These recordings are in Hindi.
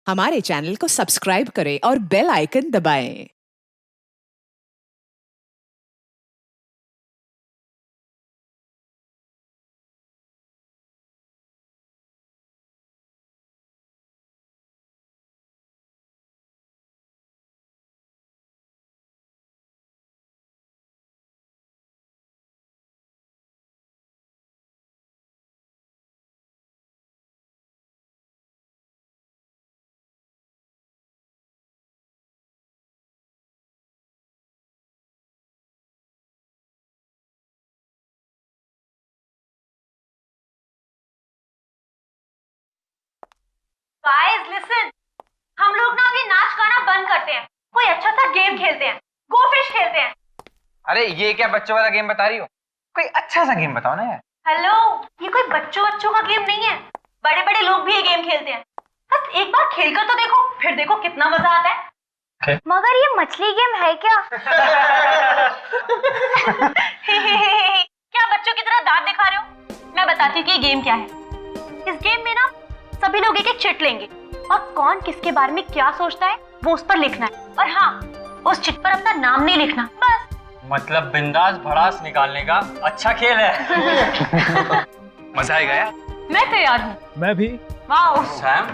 हमारे चैनल को सब्सक्राइब करें और बेल आइकन दबाएं। गाइस लिसन, हम लोग ना अभी नाच गाना बंद करते हैं, कोई अच्छा सा गेम खेलते हैं, गो फिश खेलते हैं। अरे ये क्या बच्चों वाला गेम बता रही हो? कोई अच्छा सा गेम बताओ ना यार। हेलो, ये कोई बच्चों का गेम नहीं है, बड़े बड़े लोग भी ये गेम खेलते हैं। बस एक बार खेल कर तो देखो, फिर देखो कितना मजा आता है। Okay. मगर ये मछली गेम है क्या? क्या बच्चों की तरह दांत दिखा रहे हो? मैं बताती हूँ कि ये गेम क्या है। इस गेम में ना सभी लोग एक एक चिट लेंगे और कौन किसके बारे में क्या सोचता है वो उस पर लिखना है। और हाँ, उस चिट पर अपना नाम नहीं लिखना, बस। मतलब बिंदास भड़ास निकालने का अच्छा खेल है। मजा आएगा यार। मैं तैयार हूँ। मैं भी। वाओ सैम,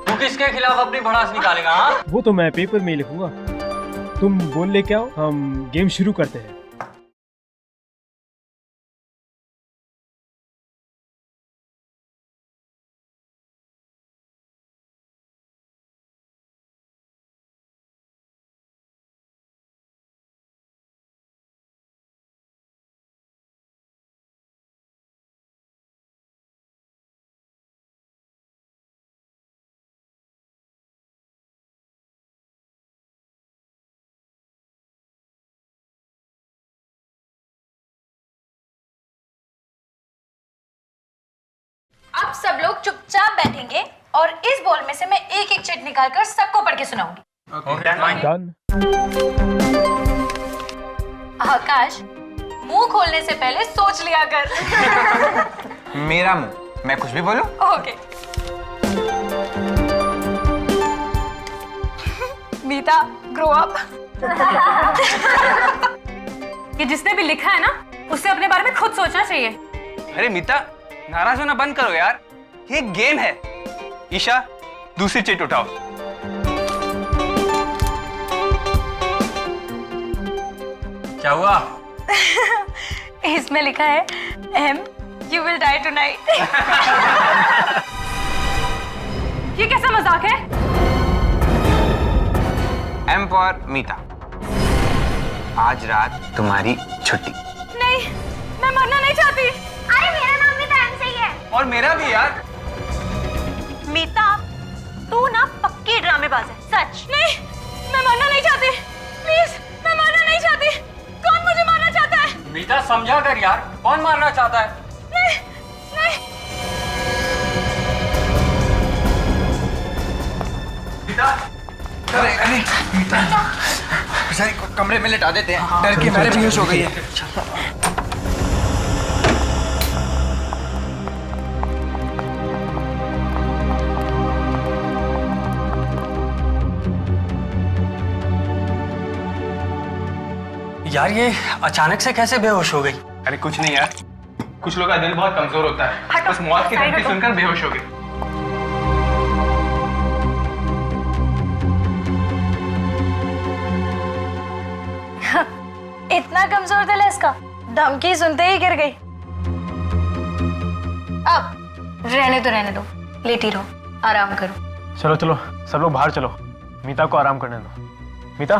तू किसके खिलाफ अपनी भड़ास निकालेगा? हाँ, वो तो मैं पेपर में ही लिखूंगा। तुम बोल ले क्या हो, हम गेम शुरू करते हैं। अब सब लोग चुपचाप बैठेंगे और इस बॉल में से मैं एक एक चिट निकालकर सबको पढ़ के सुनाऊंगी। डन। आकाश, मुंह खोलने से पहले सोच लिया कर। मेरा मुंह, मैं कुछ भी बोलूं? ओके। मीता, ग्रो अप। ये जिसने भी लिखा है ना, उसे अपने बारे में खुद सोचना चाहिए। अरे मीता, नाराज होना बंद करो यार, ये गेम है। ईशा, दूसरी चिट उठाओ। क्या हुआ? इसमें लिखा है M, you will die tonight. ये कैसा मजाक है? एम फॉर मीता, आज रात तुम्हारी छुट्टी। नहीं, मैं मरना नहीं चाहती। अरे मेरा नाम भी तो एम से ही है। और मेरा भी यार। मीता, तू ना पक्की ड्रामेबाज है, सच। नहीं, मैं मरना नहीं चाहती। प्लीज, मैं मरना नहीं चाहती। कौन मुझे मारना चाहता है? मीता समझा कर यार, कौन मारना चाहता है? नहीं, नहीं। मीता, अरे मीता, बेचारी कमरे में लेटा देते हैं। डर के मारे बेहोश हो गई है। यार ये अचानक से कैसे बेहोश हो गई? अरे कुछ नहीं यार, कुछ लोगों का दिल बहुत कमजोर होता है, बस मौत की धमकी सुनकर बेहोश हो गए। इतना कमजोर दिल है इसका, धमकी सुनते ही गिर गई। अब रहने दो, लेटी रहो, आराम करो। चलो चलो, सब लोग बाहर चलो, मीता को आराम करने दो। मीता,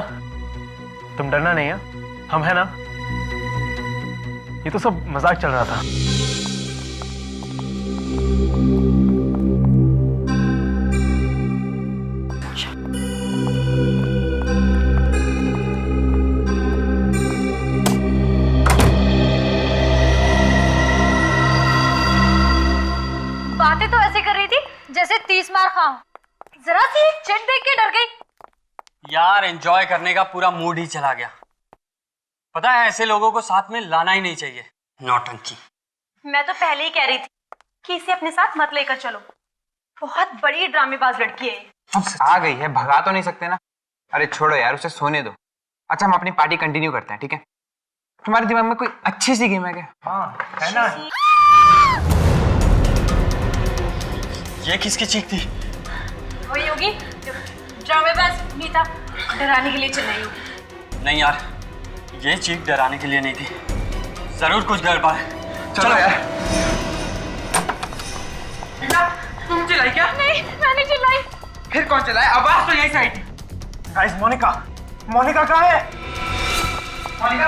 तुम डरना नहीं है, हम है ना? ये तो सब मजाक चल रहा था। बातें तो ऐसे कर रही थी जैसे 30 मार खाऊं। जरा सी चिट देख के डर गई। यार एंजॉय करने का पूरा मूड ही चला गया। पता है, ऐसे लोगों को साथ में लाना ही नहीं चाहिए। नौटंकी। मैं तो पहले ही कह रही थी कि इसे अपने साथ मत लेकर चलो, बहुत बड़ी ड्रामेबाज लड़की है। आ गई है, भगा तो नहीं सकते ना। अरे छोड़ो यार, उसे सोने दो। अच्छा, हम अपनी पार्टी कंटिन्यू करते हैं, ठीक है? तुम्हारे दिमाग में कोई अच्छी सी गेम है क्या? हाँ है ना। ये किसकी चीख थी? वही होगी ड्रामेबाज मीता डराने के लिए चिल्लाई होगी। नहीं यार, ये चीख डराने के लिए नहीं थी, जरूर कुछ गड़बड़ है। चलो यार। तुम चिल्लाई क्या? नहीं, मैंने चिल्लाई। फिर कौन चलाए? आवाज तो यही से आई थी। गाइस, मोनिका कहाँ है? मोनिका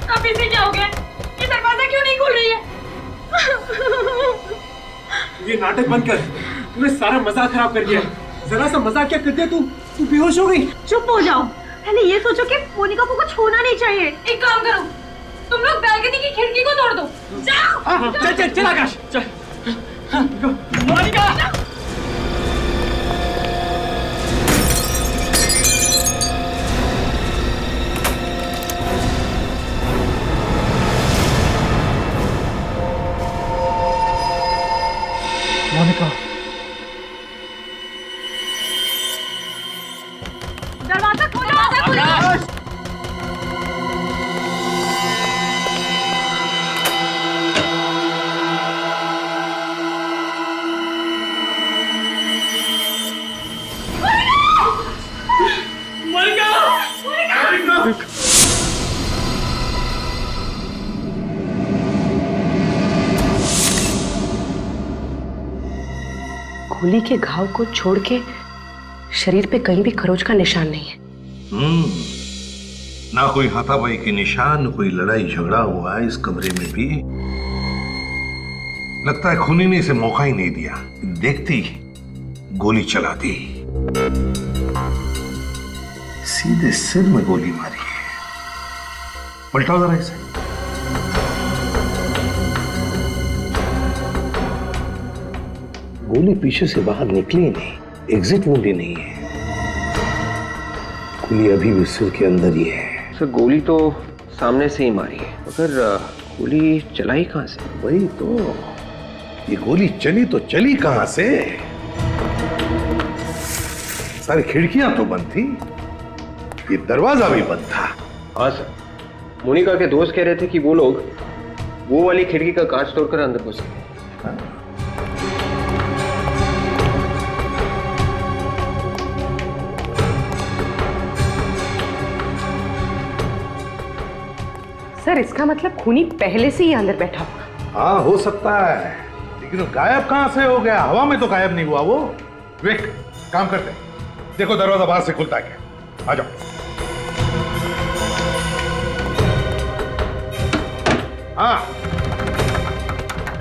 अब इसे क्या हो गया? ये दरवाजा क्यों नहीं खुल रही है? ये नाटक बंद कर, तूने सारा मजाक खराब कर दिया। जरा सा मजाक क्या करते तू बेहोश हो गई। चुप हो जाओ। पहले ये सोचो कि मोनिका को कुछ होना नहीं चाहिए। एक काम करो, तुम लोग बैल्कनी की खिड़की को तोड़ दो। जाओ। चल आकाश, चल। मोनिका! मोनिका, दरवाजा खोलो। गोली के घाव को छोड़ के शरीर पे कहीं भी खरोच का निशान नहीं है। ना कोई हाथापाई के निशान, कोई लड़ाई झगड़ा हुआ है इस कमरे में भी। लगता है खूनी ने इसे मौका ही नहीं दिया, देखती गोली चला दी। सीधे सिर में गोली मारी है। पलटाओ जरा इसे। गोली पीछे से बाहर निकली नहीं, एग्जिट वुंड ही नहीं है। गोली अभी भी सिर के अंदर ही है। सर गोली तो सामने से ही मारी है, मगर गोली चलाई कहां से? वही तो, ये गोली चली तो चली कहां से? सारी खिड़कियां तो बंद थी, ये दरवाजा भी बंद था। हाँ सर, मोनिका के दोस्त कह रहे थे कि वो लोग वो वाली खिड़की का कांच तोड़कर अंदर घुस गए। सर इसका मतलब खूनी पहले से ही अंदर बैठा होगा। हाँ हो सकता है, लेकिन वो गायब कहां से हो गया? हवा में तो गायब नहीं हुआ वो। विक, काम करते हैं, देखो दरवाजा बाहर से खुलता है क्या। आ जाओ। हाँ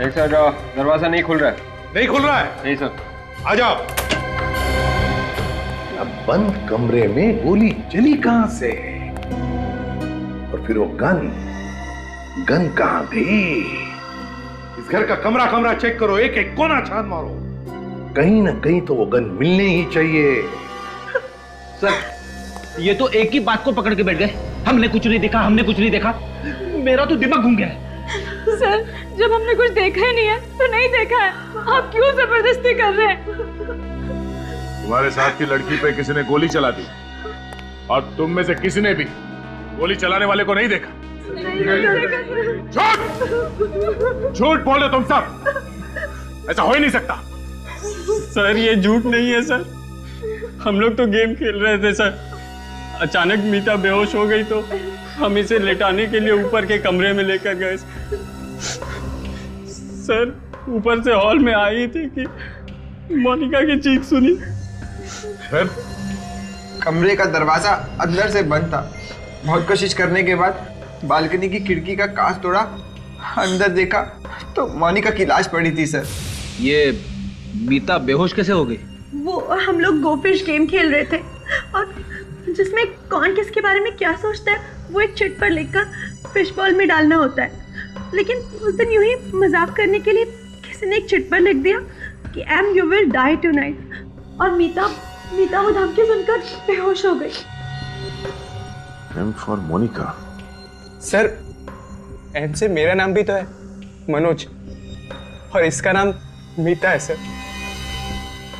एक सर, दरवाजा नहीं खुल रहा है। नहीं खुल रहा है? नहीं सर। आ जाओ। अब बंद कमरे में गोली चली कहां से? और फिर वो गन कहां गई? इस घर का कमरा कमरा चेक करो, एक एक कोना छान मारो, कहीं ना कहीं तो वो गन मिलनी ही चाहिए। सर ये तो एक ही बात को पकड़ के बैठ गए, हमने कुछ नहीं देखा, हमने कुछ नहीं देखा। मेरा तो दिमाग घूम गया है। सर जब हमने कुछ देखा ही नहीं है तो नहीं देखा है, आप क्यों जबरदस्ती कर रहे हैं? तुम्हारे साथ की लड़की पे किसी ने गोली चला दी और तुम में से किसी ने भी गोली चलाने वाले को नहीं देखा। झूठ बोले तुम सब, ऐसा हो ही नहीं सकता। सर ये झूठ नहीं है सर, हम लोग तो गेम खेल रहे थे सर। अचानक मीता बेहोश हो गई तो हम इसे लेटाने के लिए ऊपर के कमरे में लेकर गए सर। ऊपर से हॉल में आई थी कि मोनिका की चीख सुनी। फिर कमरे का दरवाजा अंदर से बंद था। बहुत कोशिश करने के बाद बालकनी की खिड़की का कांच तोड़ा, अंदर देखा तो मोनिका की लाश पड़ी थी सर। ये मीता बेहोश कैसे हो गई? वो हम लोग गोफिश गेम खेल रहे थे और जिसमें कौन किसके बारे में क्या सोचता है वो एक चिट पर लिखकर फिश बॉल में डालना होता है। लेकिन उस दिन यूं ही मजाक करने के लिए किसी ने एक चिट पर लिख दिया कि M you will die tonight, और मीता वो धमकी सुनकर बेहोश हो गई। M for Monica. Sir M से मेरा नाम भी तो है। मनोज, और इसका नाम मीता है सर।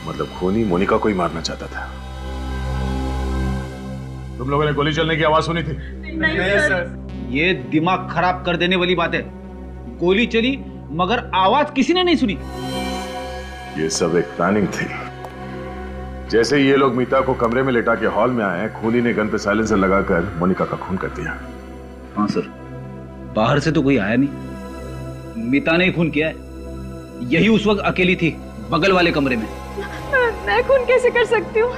मतलब खूनी मोनिका को ही मारना चाहता था। तुम लोगों ने गोली चलने की आवाज सुनी थी? नहीं सर। ये दिमाग खराब कर देने वाली बात है। गोली चली मगर आवाज किसी ने नहीं सुनी। ये सब एक प्लानिंग थी। जैसे ही ये लोग मीता को कमरे में लेटा के हॉल में आए, खूनी ने गन पे साइलेंसर लगाकर मोनिका का खून कर दिया। हाँ सर, बाहर से तो कोई आया नहीं, मीता ने ही खून किया है। यही उस वक्त अकेली थी बगल वाले कमरे में। मैं खून कैसे कर सकती हूँ?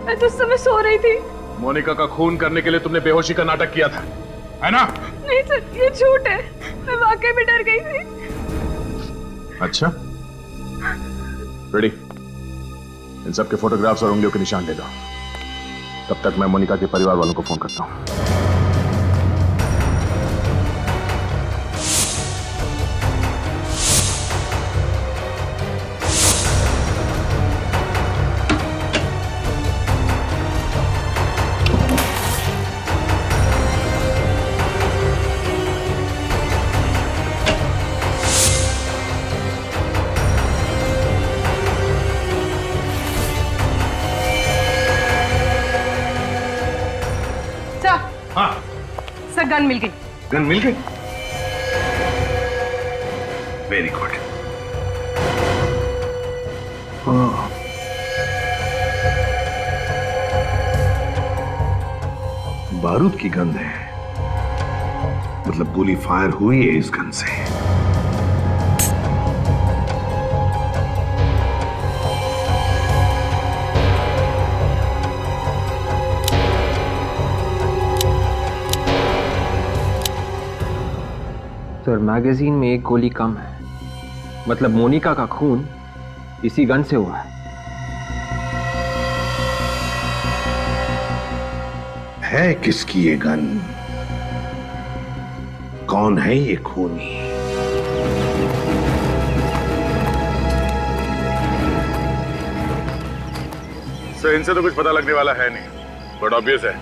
मैं तो उस समय सो रही थी। मोनिका का खून करने के लिए तुमने बेहोशी का नाटक किया था, है ना? नहीं सर, ये झूठ है। मैं वाकई में डर गई थी। अच्छा, रेडी। इन सब के फोटोग्राफ्स और उंगलियों के निशान ले लो। तब तक मैं मोनिका के परिवार वालों को फोन करता हूं। सर गन मिल गई। गन मिल गई? Very good. बारूद की गंध है, मतलब गोली फायर हुई है इस गन से। सर, मैगजीन में एक गोली कम है, मतलब मोनिका का खून इसी गन से हुआ है किसकी ये गन? कौन है ये खूनी? सर, इनसे तो कुछ पता लगने वाला है नहीं, बट ऑब्वियस है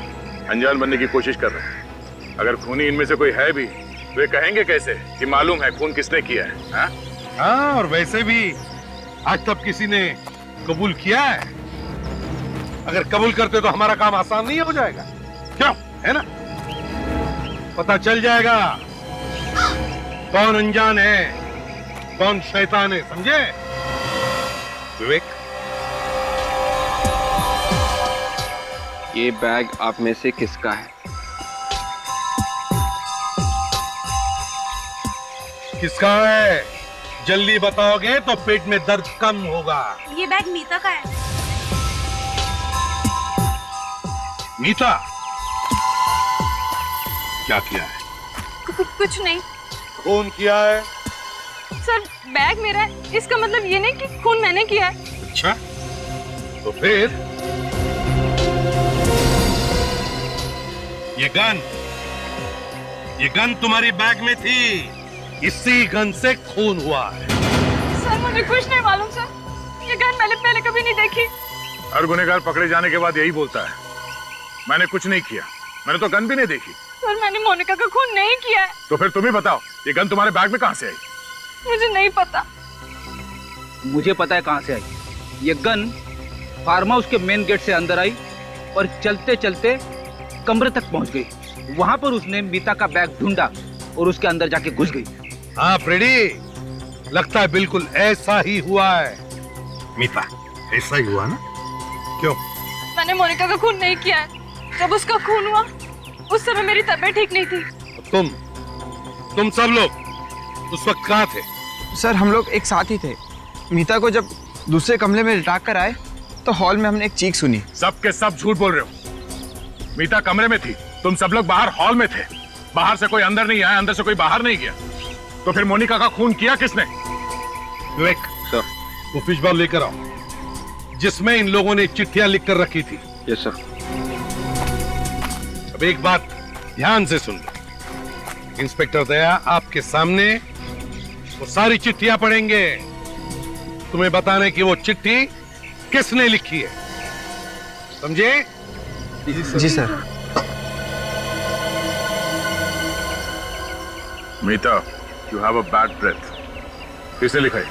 अनजान बनने की कोशिश कर रहे हैं। अगर खूनी इनमें से कोई है भी, वे कहेंगे कैसे कि मालूम है खून किसने किया है? हा? हाँ, और वैसे भी आज तक किसी ने कबूल किया है? अगर कबूल करते तो हमारा काम आसान नहीं हो जाएगा, क्यों? है ना? पता चल जाएगा कौन अनजान है, कौन शैतान है, समझे? विवेक, ये बैग आप में से किसका है? किसका है? जल्दी बताओगे तो पेट में दर्द कम होगा। ये बैग मीता का है। मीता? क्या किया है? कुछ नहीं खून किया है? सर, बैग मेरा है, इसका मतलब ये नहीं कि खून मैंने किया है। अच्छा, तो फिर ये गन तुम्हारी बैग में थी, इसी गन से खून हुआ है। सर, मुझे कुछ नहीं मालूम सर, ये गन मैंने पहले कभी नहीं देखी। हर गुनहगार पकड़े जाने के बाद यही बोलता है, मैंने कुछ नहीं किया, मैंने तो गन भी नहीं देखी। सर, मैंने मोनिका का खून नहीं किया है। तो फिर तुम ही बताओ, ये गन तुम्हारे बैग में कहां से आई? मुझे नहीं पता। मुझे पता है कहां से आई। ये गन फार्म हाउस के मेन गेट से अंदर आई और चलते चलते कमरे तक पहुंच गई। वहां पर उसने मीता का बैग ढूंढा और उसके अंदर जाके घुस गई। हाँ फ्रेडी, लगता है बिल्कुल ऐसा ही हुआ है। मीता, ऐसा ही हुआ ना? क्यों? मैंने मोनिका का खून नहीं किया है। जब उसका खून हुआ उस समय मेरी तबीयत ठीक नहीं थी। तुम सब लोग उस वक्त कहाँ थे? सर, हम लोग एक साथ ही थे। मीता को जब दूसरे कमरे में लिटा कर आए तो हॉल में हमने एक चीख सुनी। सब के सब झूठ बोल रहे हो। मीता कमरे में थी, तुम सब लोग बाहर हॉल में थे। बाहर से कोई अंदर नहीं आया, अंदर से कोई बाहर नहीं गया। तो फिर मोनिका का खून किया किसने? विवेक सर, वो फिश बॉल लेकर आओ जिसमें इन लोगों ने चिट्ठियां लिख कर रखी थी। Yes sir. अब एक बात ध्यान से सुन लो। इंस्पेक्टर दया आपके सामने वो सारी चिट्ठियां पढ़ेंगे, तुम्हें बताने की वो चिट्ठी किसने लिखी है, समझे? जी sir. Meeta, You have a bad breath. किसने लिखा है?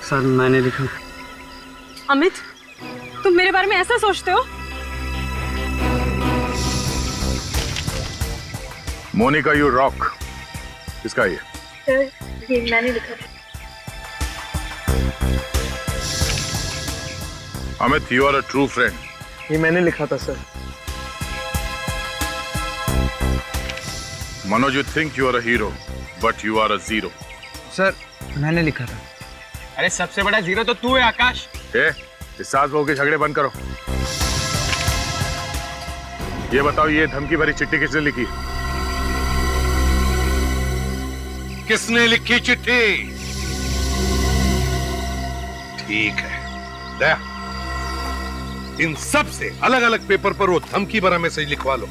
सर मैंने लिखा। अमित, तुम मेरे बारे में ऐसा सोचते हो? Monica you rock. किसका ये? सर ये मैंने लिखा था। Amit you are a true friend. ये मैंने लिखा था sir. Manoj you think you are a hero but you are a zero. Sir मैंने लिखा था। अरे सबसे बड़ा जीरो तो तू है आकाश। इस सास बहू के झगड़े बंद करो। ये बताओ ये धमकी भरी चिट्ठी किसने लिखी? किसने लिखी चिट्ठी? ठीक है, दया इन सब से अलग अलग पेपर पर वो धमकी भरा मैसेज लिखवा लो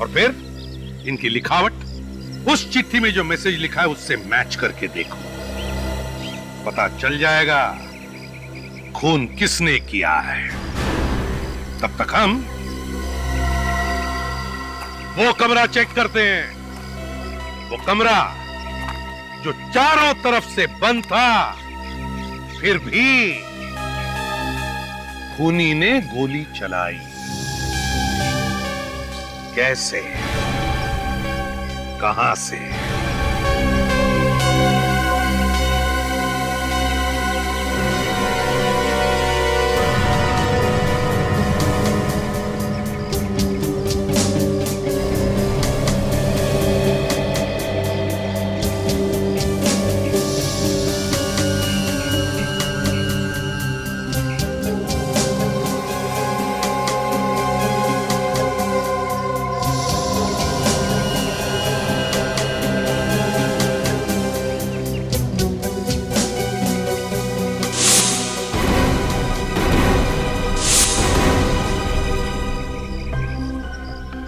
और फिर इनकी लिखावट उस चिट्ठी में जो मैसेज लिखा है उससे मैच करके देखो। पता चल जाएगा खून किसने किया है। तब तक हम वो कमरा चेक करते हैं, वो कमरा जो चारों तरफ से बंद था फिर भी खूनी ने गोली चलाई। कैसे, कहां से?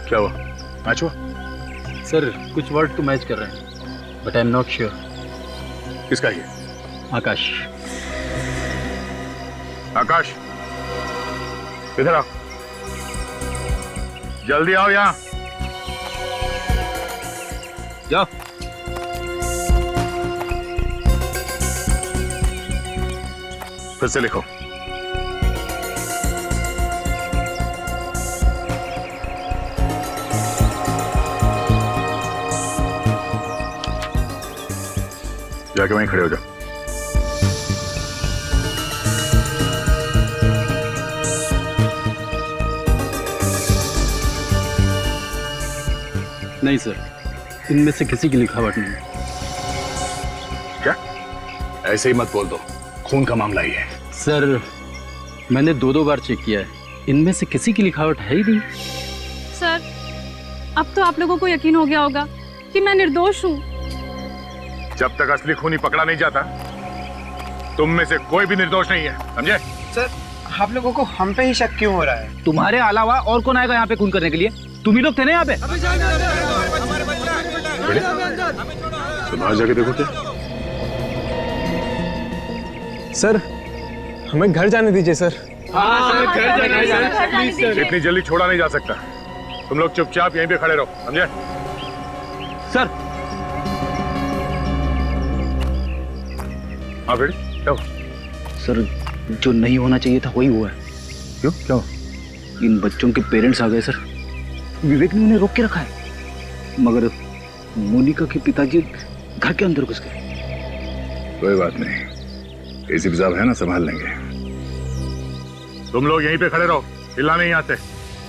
क्या हुआ? मैच हुआ? सर कुछ वर्ड तो मैच कर रहे हैं but I am not sure. किसका ये? आकाश। आकाश इधर आओ, जल्दी आओ यहां। जाओ। फिर से लिखो। जाके वहीं खड़े हो जाओ। नहीं सर, इनमें से किसी की लिखावट नहीं। क्या? ऐसे ही मत बोल दो, खून का मामला ही है। सर मैंने दो बार चेक किया है, इनमें से किसी की लिखावट है ही नहीं। सर अब तो आप लोगों को यकीन हो गया होगा कि मैं निर्दोष हूँ। जब तक असली खूनी पकड़ा नहीं जाता तुम में से कोई भी निर्दोष नहीं है, समझे? सर आप लोगों को हम पे ही शक क्यों हो रहा है? तुम्हारे अलावा और कौन आएगा यहाँ पे खून करने के लिए? तुम ही लोग थे ना यहाँ पे। तुम बाहर जाके देखो क्या। सर हमें घर जाने दीजिए सर। इतनी जल्दी छोड़ा नहीं जा सकता, तुम लोग चुपचाप यहीं पे खड़े रहो, समझे? सर हाँ बेटी क्या हुआ? सर जो नहीं होना चाहिए था वही हुआ है। क्यों, क्या हुआ? इन बच्चों के पेरेंट्स आ गए सर। विवेक ने उन्हें रोक के रखा है मगर मोनिका के पिताजी घर के अंदर घुस गए। कोई बात नहीं, एसीपी साहब है ना, संभाल लेंगे। तुम लोग यहीं पे खड़े रहो, हिलना नहीं आते,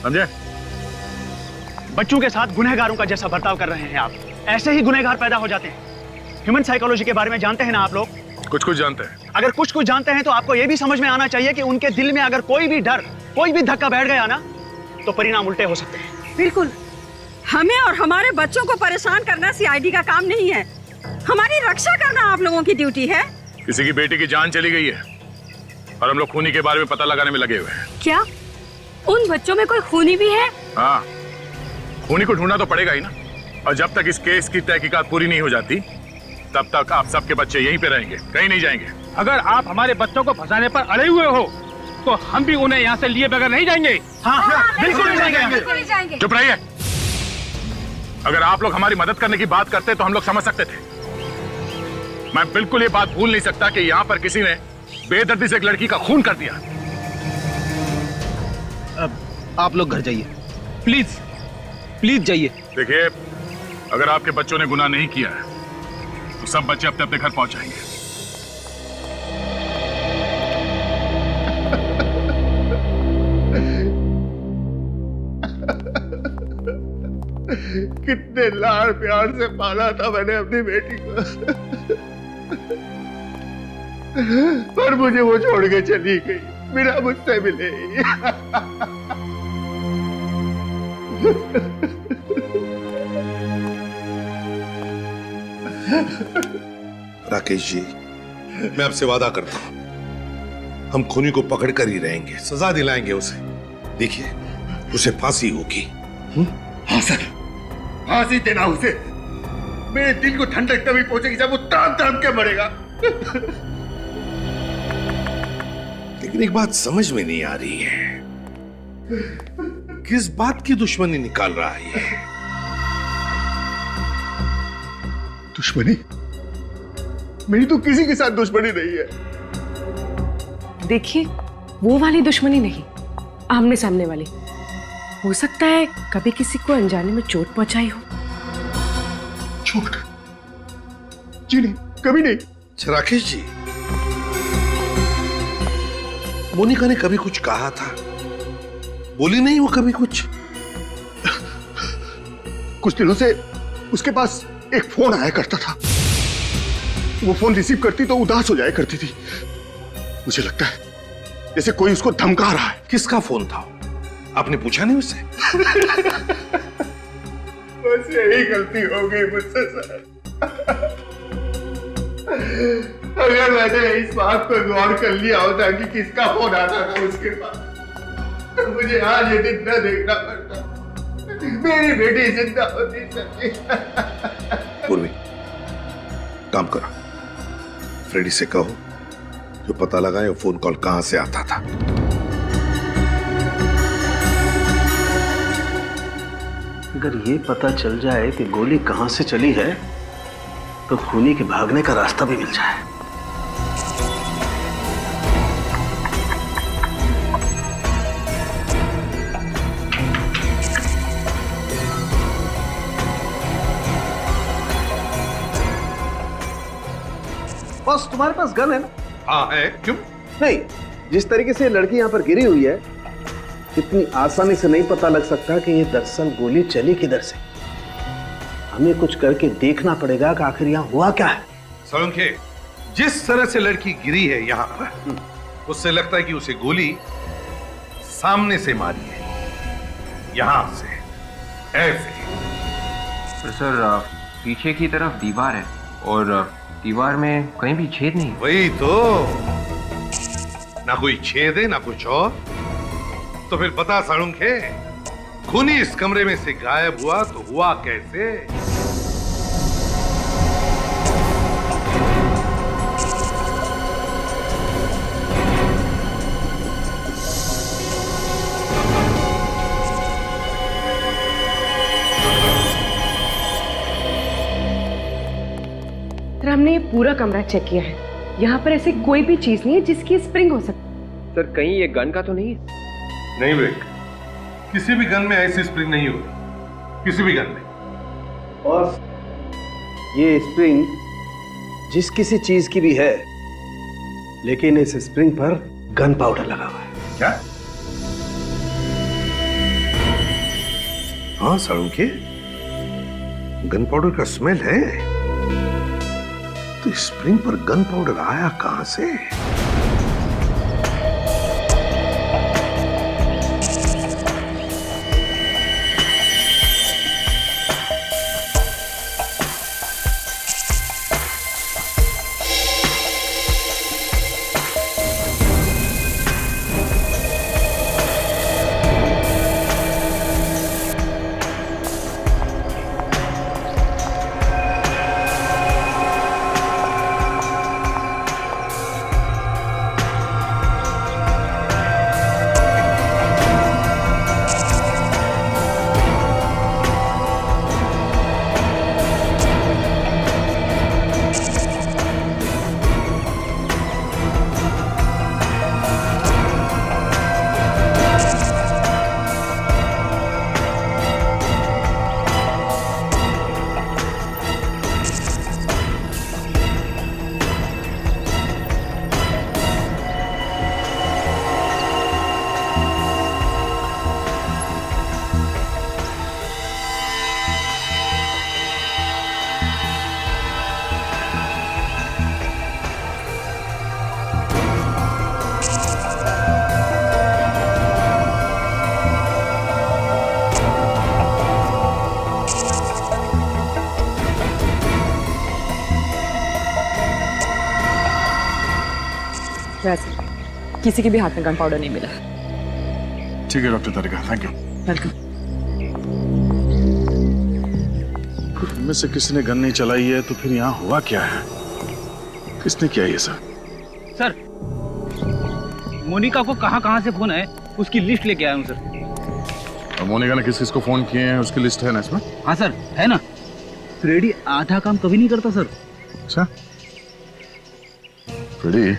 समझे? बच्चों के साथ गुनहगारों का जैसा बर्ताव कर रहे हैं आप, ऐसे ही गुनहगार पैदा हो जाते हैं। ह्यूमन साइकोलॉजी के बारे में जानते हैं ना आप लोग? कुछ कुछ जानते हैं। अगर कुछ कुछ जानते हैं तो आपको यह भी समझ में आना चाहिए कि उनके दिल में अगर कोई भी डर, कोई भी धक्का बैठ गया ना तो परिणाम उल्टे हो सकते हैं। बिल्कुल, हमें और हमारे बच्चों को परेशान करना सीआईडी का काम नहीं है। हमारी रक्षा करना आप लोगों की ड्यूटी है। किसी की बेटी की जान चली गई है और हम लोग खूनी के बारे में पता लगाने में लगे हुए हैं। क्या उन बच्चों में कोई खूनी भी है? हाँ, खूनी को ढूंढना तो पड़ेगा ही ना। और जब तक इस केस की तहकीकात पूरी नहीं हो जाती तब तक आप सबके बच्चे यहीं पे रहेंगे, कहीं नहीं जाएंगे। अगर आप हमारे बच्चों को फंसाने पर अड़े हुए हो तो हम भी उन्हें यहाँ से लिए बगैर नहीं जाएंगे। हाँ, बिल्कुल नहीं जाएंगे। चुप रहिए। अगर आप लोग हमारी मदद करने की बात करते तो हम लोग समझ सकते थे। मैं बिल्कुल ये बात भूल नहीं सकता कि यहां पर किसी ने बेदर्दी से एक लड़की का खून कर दिया। अब आप लोग घर जाइए, प्लीज प्लीज जाइए। देखिए, अगर आपके बच्चों ने गुनाह नहीं किया है तो सब बच्चे अपने अपने घर पहुंच जाएंगे। कितने लाड़ प्यार से पाला था मैंने अपनी बेटी को, पर मुझे वो छोड़ के चली गई बिना मुझसे मिले। राकेश जी, मैं आपसे वादा करता हूं, हम खूनी को पकड़ कर ही रहेंगे, सजा दिलाएंगे उसे। देखिए, उसे फांसी होगी। हाँ सर, फांसी देना उसे। मेरे दिल को ठंडक तभी पहुंचेगी जब वो तड़प तड़प के मरेगा। लेकिन एक बात समझ में नहीं आ रही है, किस बात की दुश्मनी निकाल रहा है ये? दुश्मनी? मेरी तो किसी के साथ दुश्मनी नहीं है। देखिए, वो वाली दुश्मनी नहीं, आमने सामने वाली। हो सकता है कभी किसी को अनजाने में चोट पहुंचाई हो। चोट? जी नहीं, कभी नहीं। राकेश जी, मोनिका ने कभी कुछ कहा था? बोली नहीं वो कभी कुछ? कुछ दिनों से उसके पास एक फोन आया करता था। वो फोन रिसीव करती तो उदास हो जाया करती थी। मुझे लगता है जैसे कोई उसको धमका रहा है। किसका फोन था? आपने पूछा नहीं उससे? बस यही गलती हो गई मुझसे सर। अगर मैंने इस बात पर गौर कर लिया होता कि किसका फोन आता था उसके पास, तो मुझे आज ये दिन न देखना पड़ता। मेरी बेटी जिंदा होती सर। पूर्वी, काम करो, फ्रेडी से कहो जो पता लगाए वो फोन कॉल कहां से आता था। अगर ये पता चल जाए कि गोली कहां से चली है तो खूनी के भागने का रास्ता भी मिल जाए। बस तुम्हारे पास गन है ना? हाँ है। क्यों नहीं, जिस तरीके से लड़की यहाँ पर गिरी हुई है, इतनी आसानी से नहीं पता लग सकता कि ये दरअसल गोली चली किधर से। हमें कुछ करके देखना पड़ेगा कि आखिर यहाँ हुआ क्या है। सोलंके, जिस तरह से लड़की गिरी है यहाँ पर, उससे लगता है कि उसे गोली सामने से मारी है, यहाँ से, ऐसे। सर, पीछे की तरफ दीवार है और दीवार में कहीं भी छेद नहीं। वही तो, ना कोई छेद है ना कुछ और। तो फिर बता साळुंखे, खूनी इस कमरे में से गायब हुआ तो हुआ कैसे? सर, हमने ये पूरा कमरा चेक किया है। यहाँ पर ऐसी कोई भी चीज नहीं है जिसकी स्प्रिंग हो सकती। सर, कहीं ये गन का तो नहीं है? नहीं विवेक, किसी भी गन में ऐसी स्प्रिंग नहीं होगी, किसी भी गन में। और ये स्प्रिंग जिस किसी चीज की भी है, लेकिन इस स्प्रिंग पर गन पाउडर लगा हुआ है। क्या? हाँ साळुंखे, गन पाउडर का स्मेल है। तो स्प्रिंग पर गन पाउडर आया कहां से? वैसे किसी के भी हाथ में गन पाउडर नहीं मिला। ठीक है doctor Tarika, thank you. Welcome. इनमें से किसी ने गन नहीं चलाई है तो फिर यहाँ हुआ क्या है? किसने किया ये सब? सर, मोनिका को कहाँ से फोन है उसकी लिस्ट लेके आया हूँ सर। और मोनिका ने किस किस को फोन किए हैं उसकी लिस्ट है ना इसमें? हाँ सर, है ना। फ्रेडी आधा काम कभी नहीं करता सर। अच्छा फ्रेडी,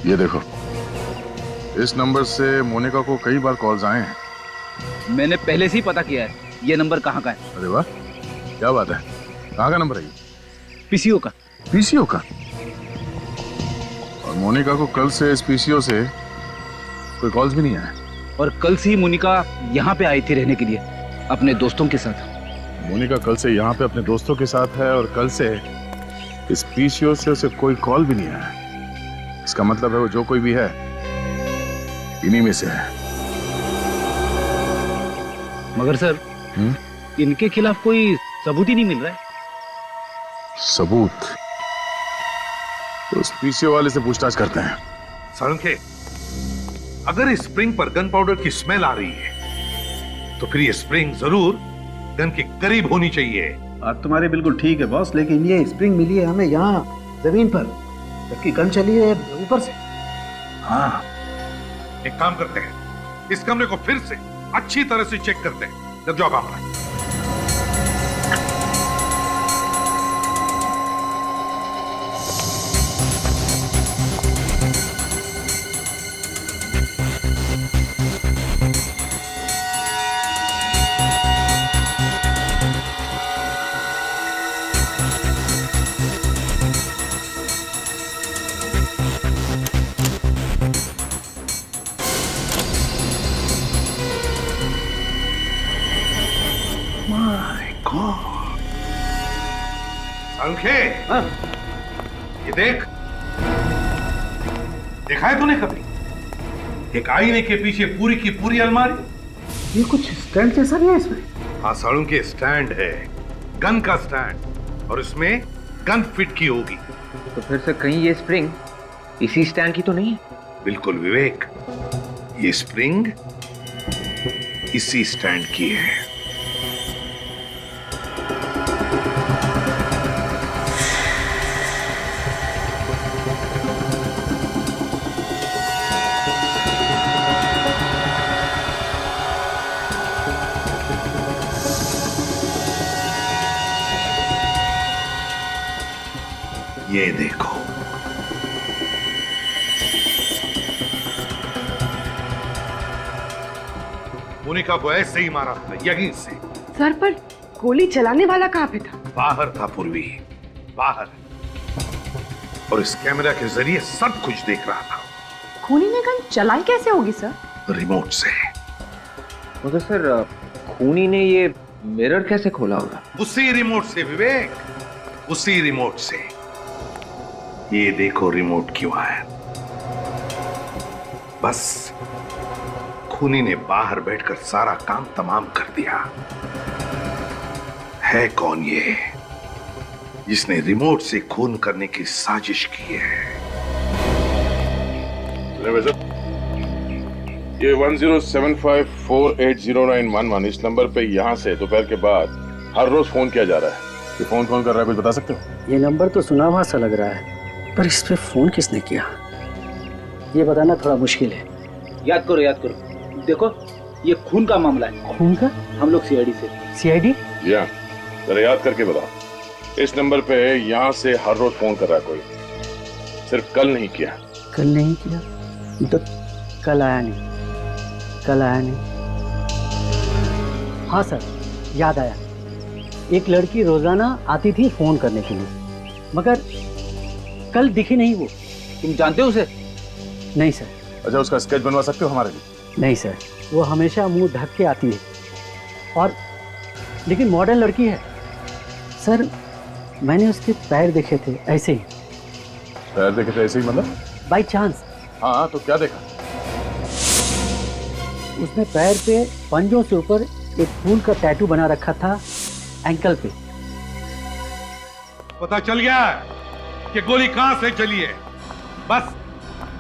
ये देखो, इस नंबर से मोनिका को कई बार कॉल्स आए हैं। मैंने पहले से ही पता किया है ये नंबर कहाँ का है। अरे वाह, क्या बात है। कहाँ का नंबर है ये? पीसीओ का। पीसीओ का? और मोनिका को कल से इस पीसीओ से कोई कॉल्स भी नहीं आया। और कल से ही मोनिका यहाँ पे आई थी रहने के लिए अपने दोस्तों के साथ। मोनिका कल से यहाँ पे अपने दोस्तों के साथ है और कल से इस पीसीओ से उसे कोई कॉल भी नहीं आया। इसका मतलब है वो जो कोई भी है इन्हीं में से है। मगर सर इनके खिलाफ कोई सबूत ही नहीं मिल रहा है। सबूत? तो उस पीसीओ वाले से पूछताछ करते हैं। साळुंखे, अगर इस स्प्रिंग पर गन पाउडर की स्मेल आ रही है तो फिर ये स्प्रिंग जरूर गन के करीब होनी चाहिए। बात तुम्हारी बिल्कुल ठीक है बॉस, लेकिन ये स्प्रिंग मिली है हमें यहाँ जमीन पर, जबकि गन चली है ऊपर से। हाँ, एक काम करते हैं, इस कमरे को फिर से अच्छी तरह से चेक करते हैं। लग जाओ काम पर। साळुंखे, ये देख, देखा है तूने कभी एक आईने के पीछे पूरी की पूरी अलमारी? ये कुछ स्टैंड जैसा नहीं है इसमें? हाँ साळुंखे, स्टैंड है, गन का स्टैंड, और इसमें गन फिट की होगी। तो फिर से कहीं ये स्प्रिंग इसी स्टैंड की तो नहीं है? बिल्कुल विवेक, ये स्प्रिंग इसी स्टैंड की है। ये देखो, मोनिका को ऐसे ही मारा था, यहीं से। सर पर गोली चलाने वाला कहाँ पे था? बाहर था पूर्वी, बाहर, और इस कैमरा के जरिए सब कुछ देख रहा था। खूनी ने गन चलाई कैसे होगी सर? रिमोट से। मगर सर खूनी ने ये मिरर कैसे खोला होगा? उसी रिमोट से विवेक, उसी रिमोट से। ये देखो रिमोट की वायर। बस खूनी ने बाहर बैठकर सारा काम तमाम कर दिया। है कौन ये जिसने रिमोट से खून करने की साजिश की है? ये 1075480911 इस नंबर पे यहाँ से दोपहर के बाद हर रोज फोन किया जा रहा है। ये फोन कौन कर रहा है, कुछ बता सकते हो? ये नंबर तो सुना हुआ सा लग रहा है, पर इस पे फोन किसने किया ये बताना थोड़ा मुश्किल है। याद करो, याद करो। देखो, ये खून का मामला है। खून का? हम लोग सीआईडी से। सीआईडी? या जरा याद करके बताओ। इस नंबर पे यहाँ से हर रोज फोन कर रहा है कोई, सिर्फ कल नहीं किया। कल नहीं किया तो कल आया नहीं, कल आया नहीं। हाँ सर, याद आया। एक लड़की रोजाना आती थी फोन करने के लिए, मगर कल दिखी नहीं वो। तुम जानते हो उसे? नहीं सर। अच्छा, उसका स्केच बनवा सकते हो हमारे लिए? नहीं सर, वो हमेशा मुंह ढक के आती है, और लेकिन मॉडर्न लड़की है सर। मैंने उसके पैर देखे थे ऐसे ही। पैर देखे थे ऐसे ही मतलब? By chance. हाँ, तो क्या देखा? उसने पैर पे पंजों से ऊपर एक फूल का टैटू बना रखा था एंकल पे। पता चल गया कि गोली कहां से चली है। बस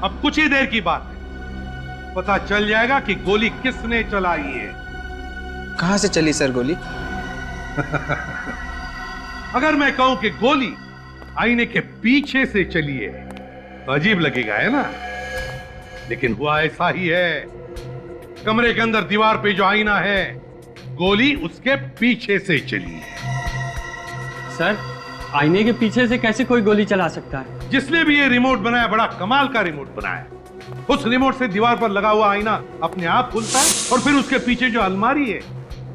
अब कुछ ही देर की बात है, पता चल जाएगा कि गोली किसने चलाई है। कहां से चली सर गोली? अगर मैं कहूं कि गोली आईने के पीछे से चली है तो अजीब लगेगा, है ना? लेकिन हुआ ऐसा ही है। कमरे के अंदर दीवार पे जो आईना है, गोली उसके पीछे से चली है। सर, आईने के पीछे से कैसे कोई गोली चला सकता है? जिसने भी ये रिमोट बनाया, बड़ा कमाल का रिमोट बनाया। उस रिमोट से दीवार पर लगा हुआ आईना अपने आप खुलता है और फिर उसके पीछे जो अलमारी है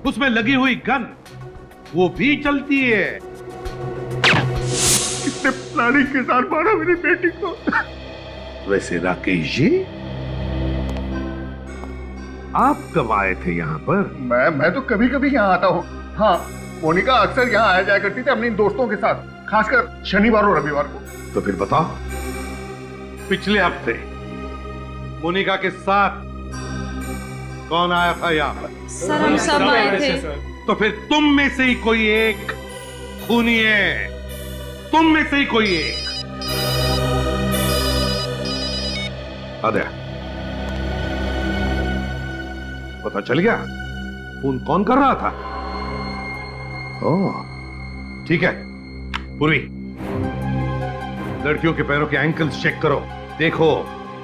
उसमें लगी हुई गन वो भी चलती है। कितने प्लानिंग के साथ मारा मेरी बेटी को। वैसे राकेश जी, आप कब आए थे यहाँ पर? मैं तो कभी कभी यहाँ आता हूँ। हाँ, मोनिका अक्सर यहाँ आया जाया करती थी अपने दोस्तों के साथ, खासकर शनिवार और रविवार को। तो फिर बताओ, पिछले हफ्ते मोनिका के साथ कौन आया था यहाँ पर? सर, हम सब आए थे। तो फिर तुम में से ही कोई एक खूनी है। तुम में से ही कोई एक। आदया, पता चल गया फोन कौन कर रहा था? ओह, ठीक है। पूर्वी, लड़कियों के पैरों के एंकल्स चेक करो, देखो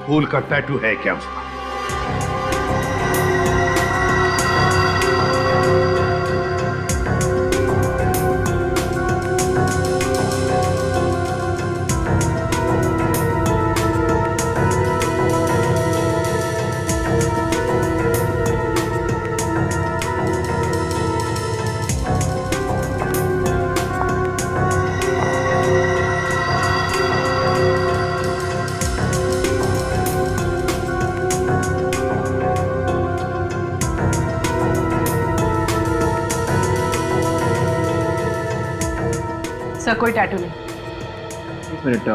फूल का टैटू है क्या उसका। सर, कोई टैटू नहीं। एक मिनट,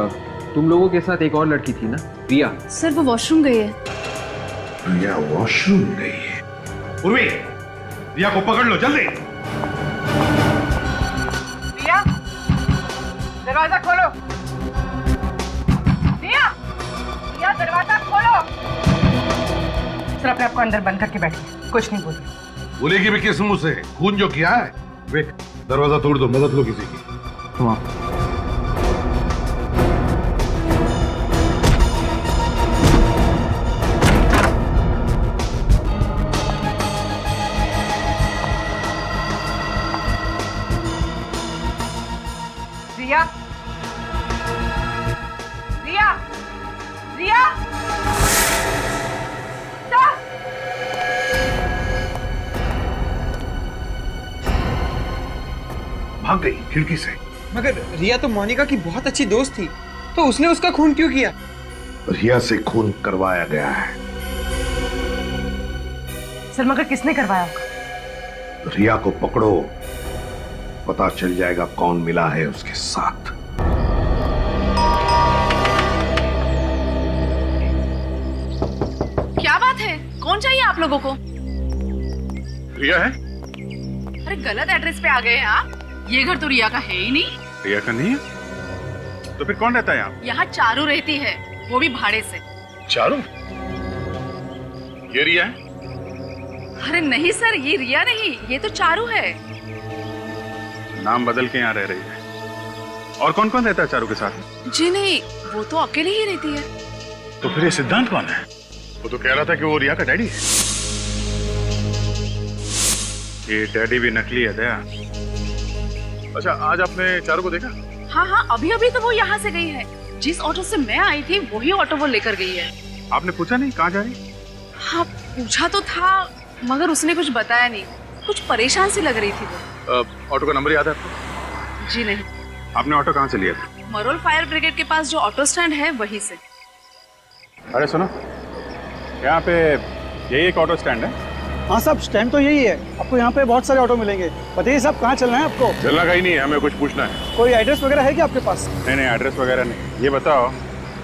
तुम लोगों के साथ एक और लड़की थी ना, रिया? सर, वो वॉशरूम गई है। रिया वॉशरूम गई है? पूर्वी, रिया को पकड़ लो जल्दी। रिया, दरवाजा खोलो। रिया, रिया, दरवाजा खोलो। सर, अपने आप को अंदर बंद करके बैठिए, कुछ नहीं बोलिए। बोलेगी भी किस मुंह से? खून जो किया है। वे, दरवाजा तोड़ दो, मदद लो किसी की। रिया, रिया, रिया, भाग गई खिड़की से। मगर रिया तो मोनिका की बहुत अच्छी दोस्त थी, तो उसने उसका खून क्यों किया? रिया से खून करवाया गया है। सर, मगर किसने करवाया होगा? रिया को पकड़ो, पता चल जाएगा कौन मिला है उसके साथ। क्या बात है? कौन चाहिए आप लोगों को? रिया है? अरे गलत एड्रेस पे आ गए हैं आप। ये घर तो रिया का है ही नहीं। रिया का नहीं है? तो फिर कौन रहता है यहाँ? यहाँ चारू रहती है, वो भी भाड़े से। चारू? ये रिया है? अरे नहीं सर, ये रिया नहीं, ये तो चारू है। नाम बदल के यहाँ रह रही है। और कौन कौन रहता है चारू के साथ? जी नहीं, वो तो अकेले ही रहती है। तो फिर ये सिद्धांत कौन है? वो तो कह रहा था कि वो रिया का डैडी है। ये डैडी भी नकली है दया। अच्छा, आज आपने चारू को देखा? हाँ हाँ, अभी अभी तो वो यहाँ से गई है। जिस ऑटो से मैं आई थी वही ऑटो वो लेकर गई है। आपने पूछा नहीं कहाँ जा रही? हाँ पूछा तो था, मगर उसने कुछ बताया नहीं। कुछ परेशान सी लग रही थी वो। ऑटो का नंबर याद है आपको? जी नहीं। आपने ऑटो कहाँ से लिया था? मरोल फायर ब्रिगेड के पास जो ऑटो स्टैंड है वहीं से। अरे सुनो, यहाँ पे यही एक ऑटो स्टैंड है। हाँ साहब, स्टैंड तो यही है। आपको यहाँ पे बहुत सारे ऑटो मिलेंगे। बताइए साहब, कहाँ चलना है आपको? चलना कहीं नहीं है, हमें कुछ पूछना है। कोई एड्रेस वगैरह है क्या आपके पास? नहीं, एड्रेस वगैरह नहीं। ये बताओ,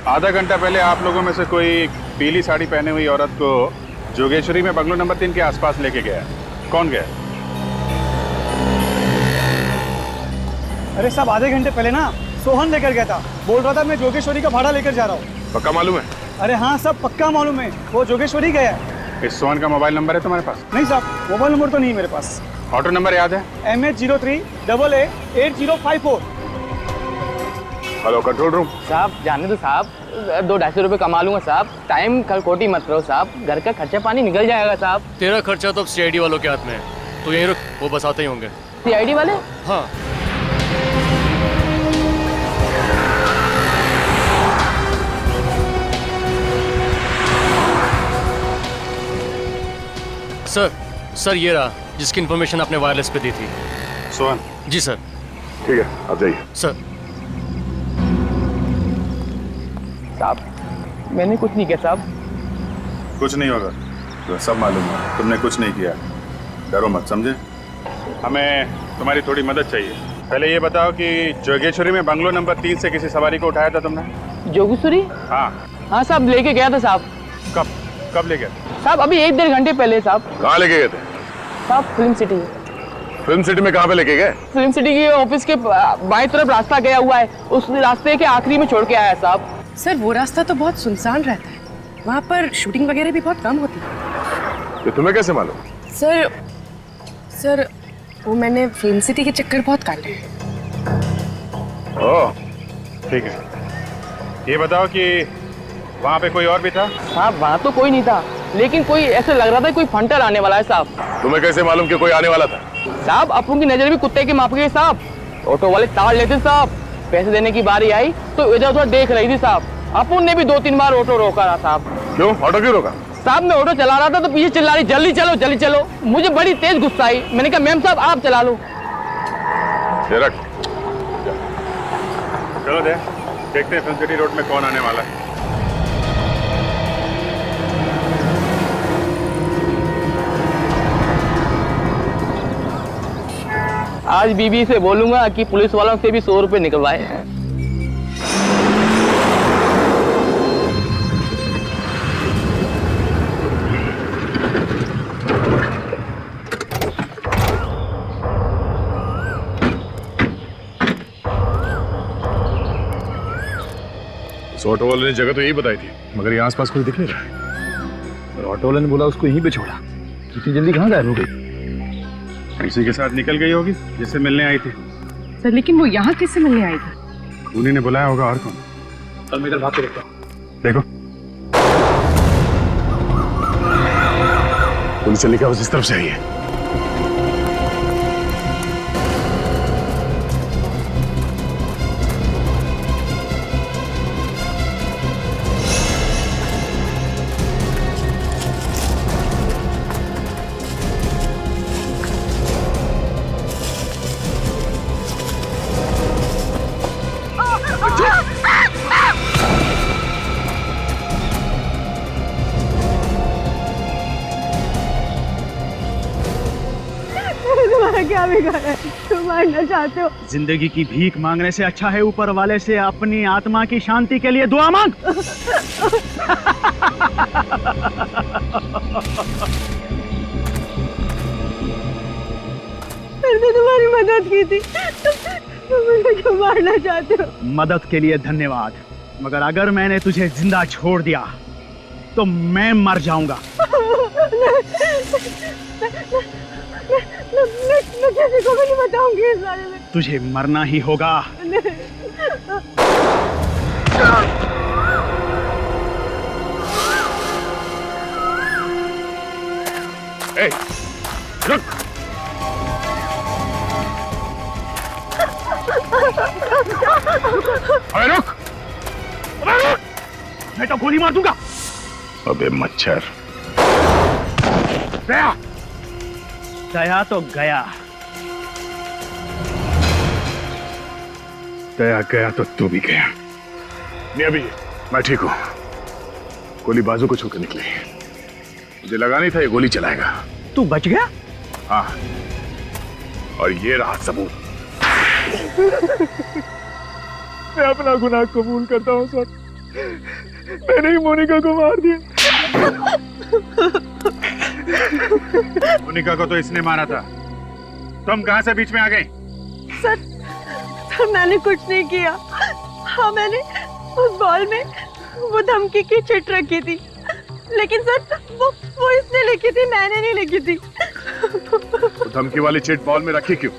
आधा घंटा पहले आप लोगों में से कोई पीली साड़ी पहने हुई औरत को जोगेश्वरी में बंगलो नंबर 3 के आसपास लेके गया, कौन गया? अरे साहब, आधे घंटे पहले ना सोहन लेकर गया था। बोल रहा था मैं जोगेश्वरी का भाड़ा लेकर जा रहा हूँ। पक्का मालूम है? अरे हाँ सब पक्का मालूम है, वो जोगेश्वरी गया है। इस सोहन का मोबाइल नंबर है तुम्हारे पास? नहीं साहब, मोबाइल नंबर तो नहीं मेरे पास। ऑटो नंबर याद है? MH03AA8054। Hello control room. साहब जाने दो साहब, 200-250 रुपए कमा लूंगा साहब। टाइम कल खोटी मत करो साहब, घर का खर्चा पानी निकल जाएगा साहब। तेरा खर्चा तो अब CID वालों के हाथ में है, तो यहीं रुक, वो बस आते ही होंगे। CID वाले? हाँ। सर ये रहा जिसकी इन्फॉर्मेशन आपने वायरलेस पे दी थी। सोहन? जी सर। ठीक है, आप जाइए। सर। साहब मैंने कुछ नहीं किया साहब। कुछ नहीं होगा, तो सब मालूम है तुमने कुछ नहीं किया। डरो मत, समझे? हमें तुम्हारी थोड़ी मदद चाहिए। पहले ये बताओ कि जोगेश्वरी में बंगलो नंबर 3 से किसी सवारी को उठाया था तुमने? जोगेश्वरी? हाँ साहब लेके गया था साहब। कब ले गए? साहब अभी 1-1.5 घंटे पहले साहब। कहाँ लेके गए थे? साहब फिल्म सिटी। फिल्म सिटी में कहाँ पे लेके गए? फिल्म सिटी के ऑफिस के बाईं तरफ रास्ता गया हुआ है, उस रास्ते के आखिरी में छोड़ के आया है साहब। सर वो रास्ता तो बहुत सुनसान रहता है, वहाँ पर शूटिंग वगैरह भी बहुत कम होती है। तो तुम्हें कैसे मालूम? सर वो मैंने फिल्म सिटी के चक्कर बहुत काटे हैं। ओह ठीक है, ये बताओ कि वहाँ पे कोई और भी था? साहब वहाँ तो कोई नहीं था, लेकिन कोई ऐसे लग रहा था कोई फंटर आने वाला है साहब। तुम्हें कैसे मालूम कि कोई आने वाला था? साहब अपन की नजर भी कुत्ते के माप गई साहब। ऑटो वाले ताड़ लेते साहब, पैसे देने की बारी आई तो इधर उधर देख रही थी साहब। अपन ने भी 2-3 बार ऑटो रोका था साहब। क्यों? ऑटो क्यों रोका? साहब मैं ऑटो चला रहा था तो पीछे चिल्ला रही जल्दी चलो जल्दी चलो। मुझे बड़ी तेज गुस्सा आई, मैंने कहा मैम साहब आप चला लो। चलो देखते हैं फिल्म सिटी रोड में कौन आने वाला है। आज बीबी से बोलूंगा कि पुलिस वालों से भी 100 रुपए निकलवाए हैं। ऑटो वाले ने जगह तो यही बताई थी, मगर यहाँ आसपास कोई दिख नहीं रहा है। और ऑटो वाले ने बोला उसको यहीं पे छोड़ा। इतनी जल्दी कहाँ गायब हो गई? उसी के साथ निकल गई होगी जिससे मिलने आई थी। सर लेकिन वो यहाँ कैसे मिलने आई थी? उन्हीं ने बुलाया होगा, और कौन? चल मैं इधर भाग के देखता हूँ। देखो पुलिस से लिखा उस तरफ से आई है। क्या बिगाड़ा है? तुम मारना चाहते हो? जिंदगी की भीख मांगने से अच्छा है ऊपर वाले से अपनी आत्मा की शांति के लिए दुआ मांग। मैंने तुम्हारी मदद की थी, तुम मुझे क्यों मारना चाहते हो? मदद के लिए धन्यवाद, मगर अगर मैंने तुझे जिंदा छोड़ दिया तो मैं मर जाऊंगा। मैं किसी को भी नहीं बताऊंगी इस बारे में। तुझे मरना ही होगा। ए, रुक। अबे रुक, मैं तो गोली मार दूंगा। अबे मच्छर। गया गया तो गया, गया गया तो तू भी गया। नहीं अभी मैं ठीक हूं, गोली बाजू को छूकर निकली। मुझे लगा नहीं था ये गोली चलाएगा। तू बच गया? हाँ, और ये रहा सबूत। मैं अपना गुनाह कबूल करता हूँ सर, मैंने ही मोनिका को मार दिया। मोनिका को तो इसने मारा था, तुम कहां से बीच में आ गई? सर मैंने कुछ नहीं किया। हाँ मैंने उस बॉल में वो धमकी की चिट रखी थी, लेकिन सर वो इसने लिखी थी, मैंने नहीं लिखी थी। तो धमकी वाली चिट बॉल में रखी क्यों?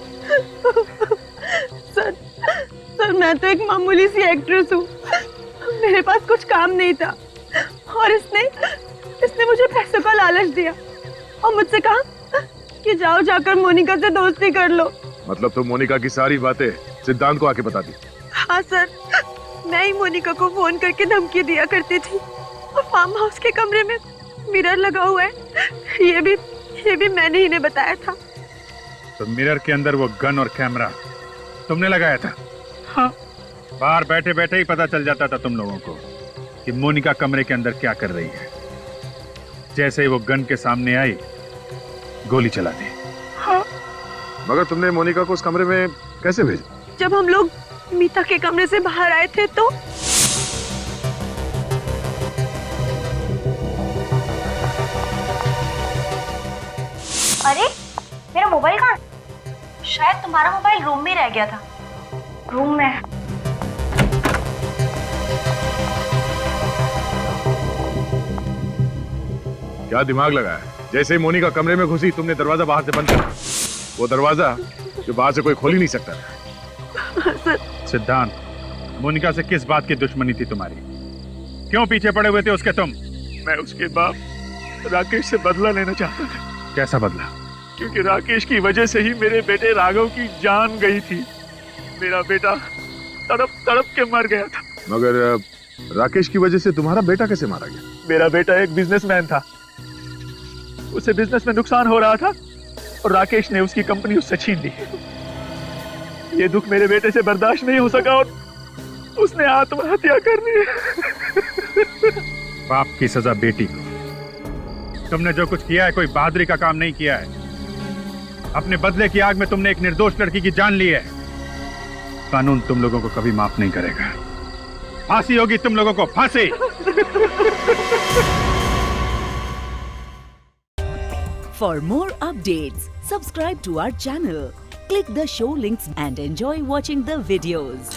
सर मैं तो एक मामूली सी एक्ट्रेस हूँ, मेरे पास कुछ काम नहीं था और इसने मुझे पैसों का लालच दिया और मुझसे कहा कि जाओ जाकर मोनिका से दोस्ती कर लो। मतलब तो मोनिका की सारी बातें सिद्धांत को आके बता दी? हाँ सर, मैं ही मोनिका को फोन करके धमकी दिया करती थी और फार्म हाउस के कमरे में मिरर लगा हुआ है, ये भी मैंने ही ने बताया था। तो मिरर के अंदर वो गन और कैमरा तुमने लगाया था? हाँ। बाहर बैठे बैठे ही पता चल जाता था तुम लोगों को कि मोनिका कमरे के अंदर क्या कर रही है। जैसे ही वो गन के सामने आई, गोली चला दी। हाँ। मगर तुमने मोनिका को उस कमरे में कैसे भेजा? जब हम लोग मीता के कमरे से बाहर आए थे तो अरे मेरा मोबाइल कहाँ? शायद तुम्हारा मोबाइल रूम में रह गया था। रूम में क्या दिमाग लगाया? जैसे ही मोनिका कमरे में घुसी तुमने दरवाजा बाहर से बंद कर, वो दरवाजा जो बाहर से कोई खोल ही नहीं सकता था। सिद्धांत, मोनिका से किस बात की दुश्मनी थी तुम्हारी? क्यों पीछे पड़े हुए थे उसके तुम? मैं उसके बाप राकेश से बदला लेना चाहता था। कैसा बदला? क्योंकि राकेश की वजह से ही मेरे बेटे राघव की जान गई थी। मेरा बेटा तड़प तड़प के मर गया था। मगर राकेश की वजह से तुम्हारा बेटा कैसे मारा गया? मेरा बेटा एक बिजनेसमैन था, उसे बिजनेस में नुकसान हो रहा था और राकेश ने उसकी कंपनी उससे छीन ली। ये दुख मेरे बेटे से बर्दाश्त नहीं हो सका और उसने आत्महत्या कर ली। बाप की सजा बेटी को। तुमने जो कुछ किया है कोई बहादुरी का काम नहीं किया है। अपने बदले की आग में तुमने एक निर्दोष लड़की की जान ली है। कानून तुम लोगों को कभी माफ नहीं करेगा। फांसी होगी तुम लोगों को, फांसी। For more updates, subscribe to our channel, click the show links and enjoy watching the videos.